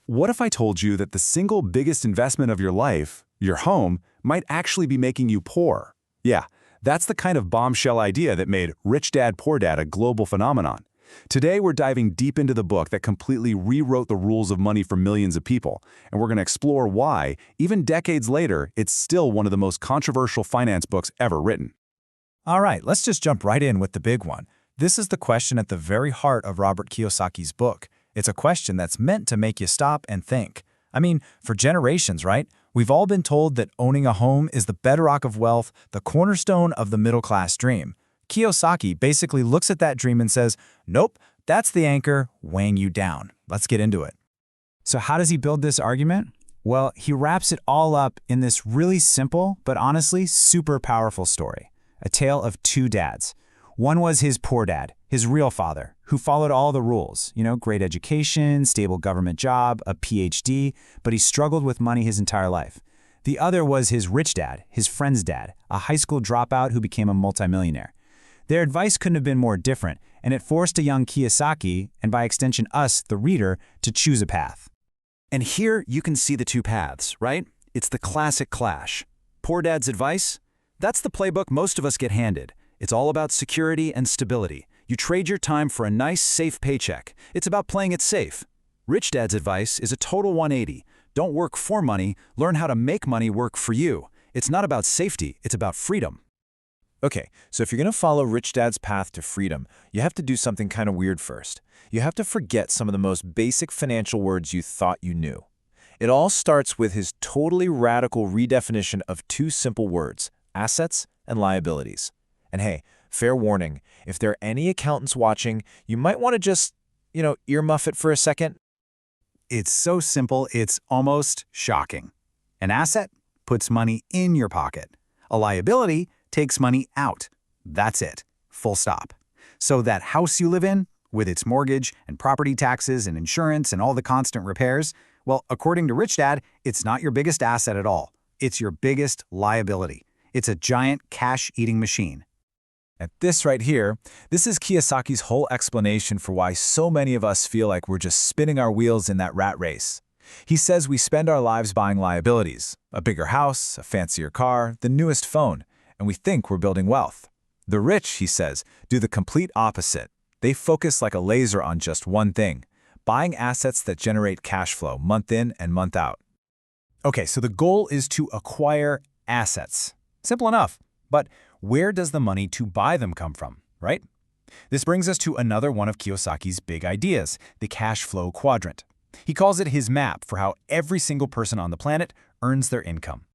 What if I told you that the single biggest investment of your life, your home, might actually be making you poor? Yeah, that's the kind of bombshell idea that made Rich Dad, Poor Dad a global phenomenon. Today, we're diving deep into the book that completely rewrote the rules of money for millions of people, and we're going to explore why, even decades later, it's still one of the most controversial finance books ever written. All right, let's just jump right in with the big one. This is the question at the very heart of Robert Kiyosaki's book. It's a question that's meant to make you stop and think. I mean, for generations, right? We've all been told that owning a home is the bedrock of wealth, the cornerstone of the middle-class dream. Kiyosaki basically looks at that dream and says, nope, that's the anchor weighing you down. Let's get into it. So how does he build this argument? Well, he wraps it all up in this really simple, but honestly super powerful story. A tale of two dads. One was his poor dad, his real father, who followed all the rules, great education, stable government job, a PhD, but he struggled with money his entire life. The other was his rich dad, his friend's dad, a high school dropout who became a multimillionaire. Their advice couldn't have been more different, and it forced a young Kiyosaki, and by extension us, the reader, to choose a path. And here you can see the two paths, right? It's the classic clash. Poor dad's advice? That's the playbook most of us get handed. It's all about security and stability. You trade your time for a nice, safe paycheck. It's about playing it safe. Rich dad's advice is a total 180. Don't work for money, learn how to make money work for you. It's not about safety, it's about freedom. Okay, so if you're going to follow Rich Dad's path to freedom, you have to do something kind of weird first. You have to forget some of the most basic financial words you thought you knew. It all starts with his totally radical redefinition of two simple words, assets and liabilities. And hey, fair warning, if there are any accountants watching, you might want to just, earmuff it for a second. It's so simple, it's almost shocking. An asset puts money in your pocket. A liability takes money out. That's it. Full stop. So that house you live in, with its mortgage and property taxes and insurance and all the constant repairs, well, according to Rich Dad, it's not your biggest asset at all. It's your biggest liability. It's a giant cash-eating machine. At this right here, this is Kiyosaki's whole explanation for why so many of us feel like we're just spinning our wheels in that rat race. He says we spend our lives buying liabilities, a bigger house, a fancier car, the newest phone, and we think we're building wealth. The rich, he says, do the complete opposite. They focus like a laser on just one thing, buying assets that generate cash flow month in and month out. Okay, so the goal is to acquire assets. Simple enough, but where does the money to buy them come from, right? This brings us to another one of Kiyosaki's big ideas, the Cashflow Quadrant. He calls it his map for how every single person on the planet earns their income.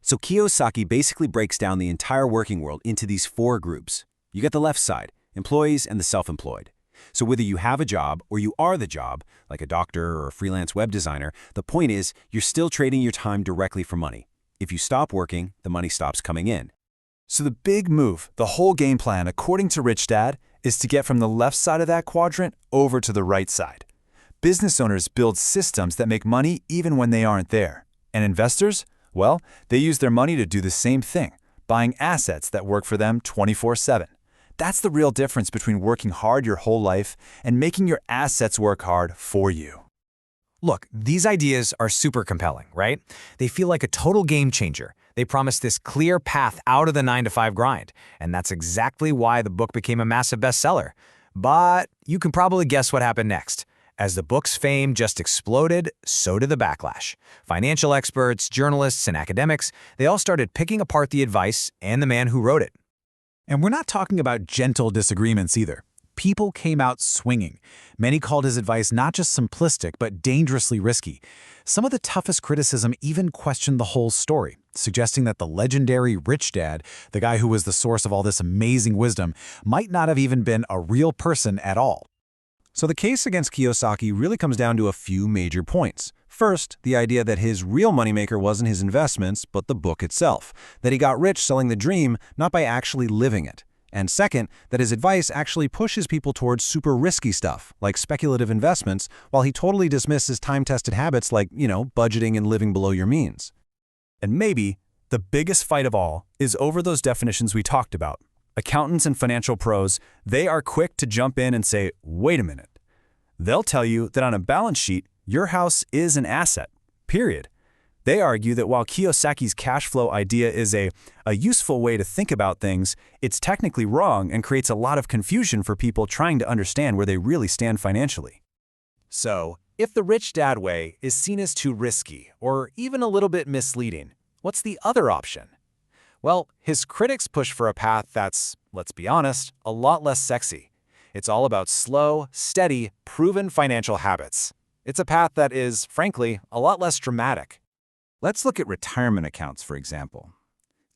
So Kiyosaki basically breaks down the entire working world into these four groups. You get the left side, employees and the self-employed. So whether you have a job or you are the job, like a doctor or a freelance web designer, the point is you're still trading your time directly for money. If you stop working, the money stops coming in. So the big move, the whole game plan, according to Rich Dad, is to get from the left side of that quadrant over to the right side. Business owners build systems that make money even when they aren't there. And investors? Well, they use their money to do the same thing, buying assets that work for them 24/7. That's the real difference between working hard your whole life and making your assets work hard for you. Look, these ideas are super compelling, right? They feel like a total game changer. They promise this clear path out of the 9-to-5 grind, and that's exactly why the book became a massive bestseller. But you can probably guess what happened next. As the book's fame just exploded, so did the backlash. Financial experts, journalists, and academics, they all started picking apart the advice and the man who wrote it. And we're not talking about gentle disagreements either. People came out swinging. Many called his advice not just simplistic, but dangerously risky. Some of the toughest criticism even questioned the whole story, suggesting that the legendary Rich Dad, the guy who was the source of all this amazing wisdom, might not have even been a real person at all. So the case against Kiyosaki really comes down to a few major points. First, the idea that his real moneymaker wasn't his investments, but the book itself. That he got rich selling the dream, not by actually living it. And second, that his advice actually pushes people towards super risky stuff, like speculative investments, while he totally dismisses time-tested habits like, budgeting and living below your means. And maybe the biggest fight of all is over those definitions we talked about. Accountants and financial pros, they are quick to jump in and say, wait a minute. They'll tell you that on a balance sheet, Your house is an asset, period. They argue that while Kiyosaki's cash flow idea is a useful way to think about things, it's technically wrong and creates a lot of confusion for people trying to understand where they really stand financially. So, if the rich dad way is seen as too risky or even a little bit misleading, what's the other option? Well, his critics push for a path that's, let's be honest, a lot less sexy. It's all about slow, steady, proven financial habits. It's a path that is, frankly, a lot less dramatic. Let's look at retirement accounts, for example.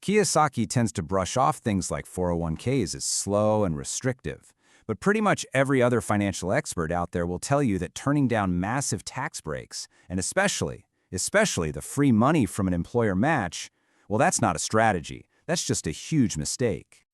Kiyosaki tends to brush off things like 401ks as slow and restrictive, but pretty much every other financial expert out there will tell you that turning down massive tax breaks, and especially the free money from an employer match, well, that's not a strategy. That's just a huge mistake.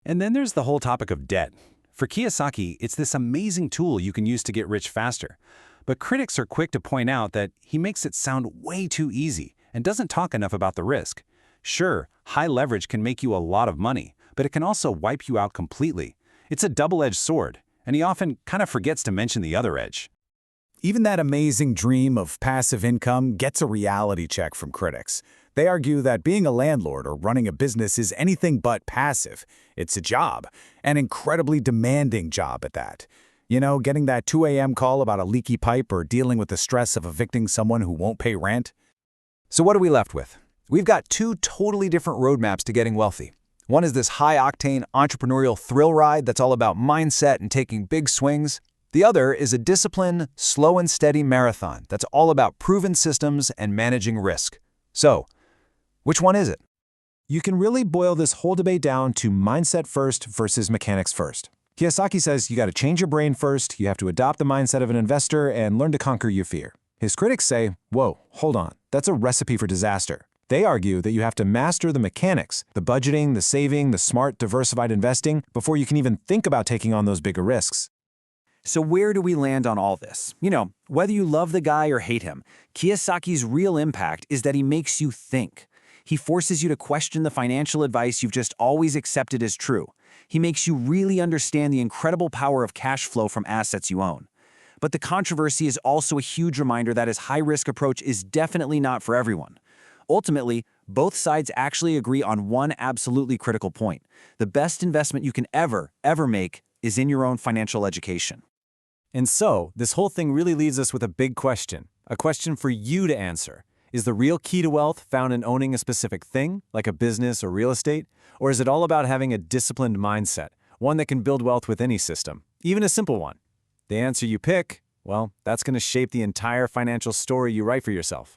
And then there's the whole topic of debt. For Kiyosaki, it's this amazing tool you can use to get rich faster. But critics are quick to point out that he makes it sound way too easy and doesn't talk enough about the risk. Sure, high leverage can make you a lot of money, but it can also wipe you out completely. It's a double-edged sword, and he often kind of forgets to mention the other edge. Even that amazing dream of passive income gets a reality check from critics. They argue that being a landlord or running a business is anything but passive. It's a job, an incredibly demanding job at that. You know, getting that 2 a.m. call about a leaky pipe or dealing with the stress of evicting someone who won't pay rent. So what are we left with? We've got two totally different roadmaps to getting wealthy. One is this high-octane entrepreneurial thrill ride that's all about mindset and taking big swings. The other is a disciplined, slow and steady marathon that's all about proven systems and managing risk. So, which one is it? You can really boil this whole debate down to mindset first versus mechanics first. Kiyosaki says you got to change your brain first, you have to adopt the mindset of an investor and learn to conquer your fear. His critics say, whoa, hold on, that's a recipe for disaster. They argue that you have to master the mechanics, the budgeting, the saving, the smart, diversified investing, before you can even think about taking on those bigger risks. So where do we land on all this? You know, whether you love the guy or hate him, Kiyosaki's real impact is that he makes you think. He forces you to question the financial advice you've just always accepted as true. He makes you really understand the incredible power of cash flow from assets you own. But the controversy is also a huge reminder that his high-risk approach is definitely not for everyone. Ultimately, both sides actually agree on one absolutely critical point. The best investment you can ever make is in your own financial education. And so, this whole thing really leaves us with a big question, a question for you to answer. Is the real key to wealth found in owning a specific thing, like a business or real estate? Or is it all about having a disciplined mindset, one that can build wealth with any system, even a simple one? The answer you pick, well, that's going to shape the entire financial story you write for yourself.